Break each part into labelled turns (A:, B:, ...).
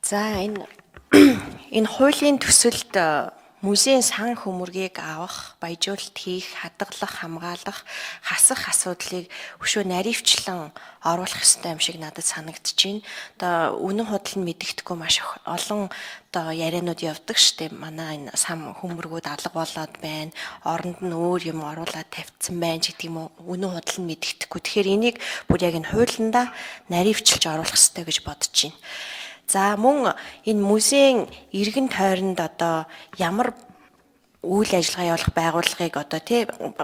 A: За энэ хуулийн төсөлд музейн сан хөмөргийг авах, баяжуулалт хийх, хадгалах, хамгаалах, хасах асуудлыг өшөө наривчлан оруулах ёстой юм шиг надад санагдаж байна. Одоо үнэн худал нь мэдэгдэхгүй маш олон одоо яриануд явдаг штеп. Манай энэ сан хөмөргүүд алга болоод байна. Оронд нь өөр юм оруулаад тавьчихсан байна ч гэдэг юм уу. Үнэн худал нь мэдэгдэхгүй. Тэгэхээр энийг бүр яг энэ хуулиндаа наривчилж оруулах ёстой гэж бодож байна. За мөн энэ музейн иргэн тойронд одоо ямар үйл ажиллагаа явуулах байгууллагыг одоо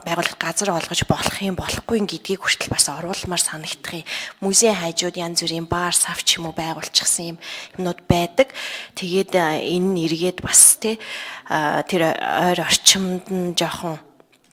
A: байгуулах газар олгож болох юм болохгүй гэдгийг хүртэл бас оруулмаар санагдах юм. Музейн хажууд янз бүрийн баар сав ч юм уу байгуулчихсан юмнууд байдаг. Тэгээд энэ нь эргээд бас тэр ойр орчимд нь жоохон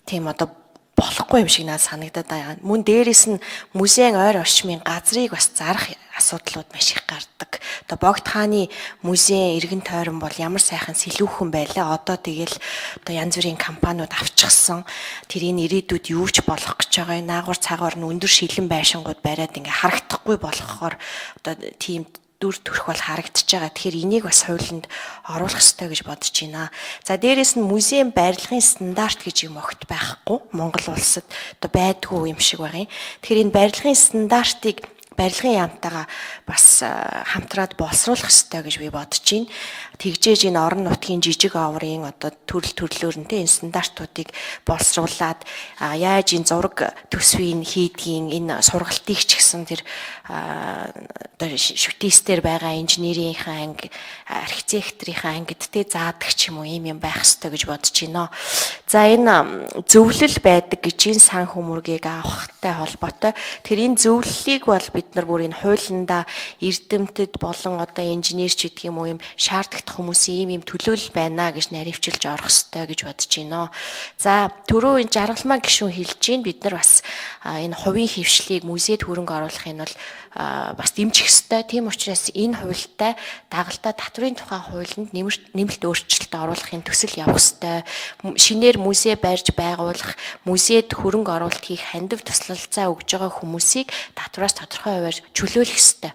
A: тийм одоо болохгүй юм шиг надад санагдаад байгаа. Мөн дээрэс нь музейн ойр орчмын газрыг бас зарах асуудлууд маш их гардаг. Одоо Богд хааны музейн иргэн тойрон бол ямар сайхан сэлүүхэн байлаа. Одоо тэгэл одоо янз бүрийн компаниуд авчихсан. Тэрийн ирээдүйд юу ч болох гэж байгаа. Наагур цагаар нь өндөр шилэн байшингууд бариад ингээ харагдахгүй болохоор одоо тийм дүр төрх бол харагдаж байгаа. Тэгэхээр энийг бас хуулинд оруулах ёстой гэж бодож байна. За дээрэс нь музейн барилгын стандарт гэж юм огт байхгүй. Монгол улсад одоо байдгүй юм шиг байгаа юм. Тэгэхээр энэ барилгын стандартыг барилгын яамтайгаа бас хамтраад боловсруулах ёстой гэж би бодож байна. Тэгжээж энэ орон нутгийн жижиг аврын одоо төрлөөр нь энэ стандартуудыг боловсруулад яаж энэ зураг төсвийн хийдгийн энэ сургалтыг ч гэсэн тэр одоо шүтээстээр байгаа инженерийнхаа анги, архитекторийнхаа ангид заадаг ч юм уу юм байх ёстой гэж бодож байна. За энэ зөвлөл байдаг гэж энэ сан хөмөргийг авахтай холбоотой. Тэр энэ зөвлөлийг бол бид нар бүр энэ хуулиндаа эрдэмтэд болон одоо инженер ч гэдэг юм уу юм шаардлагатай хүмүүсийн ийм төлөөлөл байна гэж наривчилж орох ёстой гэж бодож байна. За түрүү энэ жаргалмаа гишүүн хэлж гин бид нар бас энэ хувийн хөвшлийг музейд хөрөнгө оруулахын бол бас дэмжих ёстой. Тийм учраас энэ хуультай дагалдаа татврын тухай хуулинд нэмэлт өөрчлөлт оруулахын төсөл явах ёстой. Шинээр музей барьж байгуулах, музейд хөрөнгө оруулалт хийх хандив туслалцаа өгж байгаа хүмүүсийг татвараас тодорхой хувиар чөлөөлөх ёстой.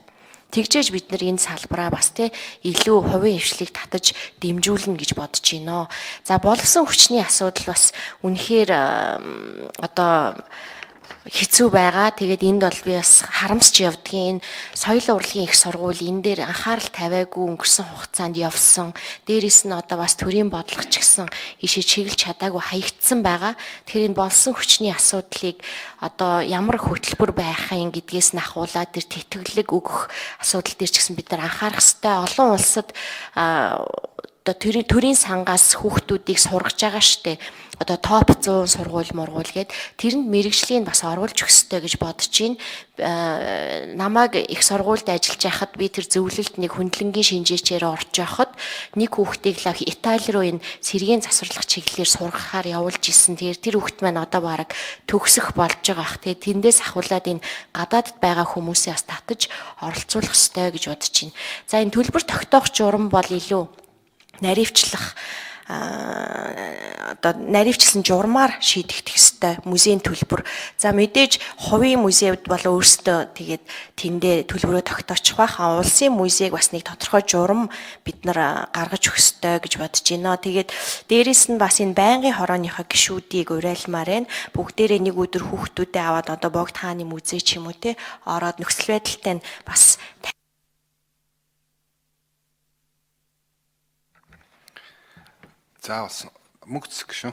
A: Тэгжээж бид нар энэ салбараа бас илүү хувийн хвшлийг татаж дэмжүүлнэ гэж бодож байна. За боловсон хүчний асуудал бас үнэхээр одоо хэцүү байгаа. Тэгээд энд бол би бас харамсч явдгийн соёлын урлагийн их сургууль энэ дээр анхаарал тавиагүй өнгөрсөн хугацаанд явсан. Дээрээс нь одоо бас төрийн бодлого ч гэсэн ишээ чиглэж чадаагүй хаягдсан байгаа. Тэгэхээр энэ болсон хүчний асуудлыг одоо ямар хөтөлбөр байхын гэдгээс нь ахуулаад тэр тэтгэлэг өгөх асуудал дээр ч гэсэн бид нар анхаарах хэрэгтэй. Олон улсад одоо төрийн сангаас хүүхдүүдийг сургаж байгаа штэ. Одоо топ 100 сургууль мургуул гээд тэрэнд мэрэгжлийн бас оруулж өгөх ёстой гэж бодож байна. Намайг их сургуульд ажиллаж байхад би тэр зөвлөлд нэг хөндлөнгийн шинжээчээр орж явахад нэг хүүхдийг л Итали руу энэ сэргийн засварлах чиглэлээр сургахаар явуулж исэн. Тэр хүүхд маань одоо бараг төгсөх болж байгаа бах. Тэгээд тэндээс ахуулаад энэ гадаадд байгаа хүмүүсээ бас татаж оролцуулах ёстой гэж бодож байна. За энэ төлбөр тогтоох журам бол илүү наривчлах одоо наривчлсан журмаар шийдэгдэх ёстой музейн төлбөр. За мэдээж хувийн музейд бол өөрсдөө тэгээд тэндээ төлбөрөө тогтоочих байх. Улсын музейг бас нэг тодорхой журам бид нар гаргаж өгөх ёстой гэж бодож байна. Тэгээд дээрэс нь бас энэ байнгын хорооныхоо гишүүдийг уриалмаар байна. Бүгдээрээ нэг өдөр хүүхдүүдээ аваад одоо Богд хааны музей ч юм уу ороод нөхцөл байдалтай нь бас
B: За мөнгө цэцэг шүү.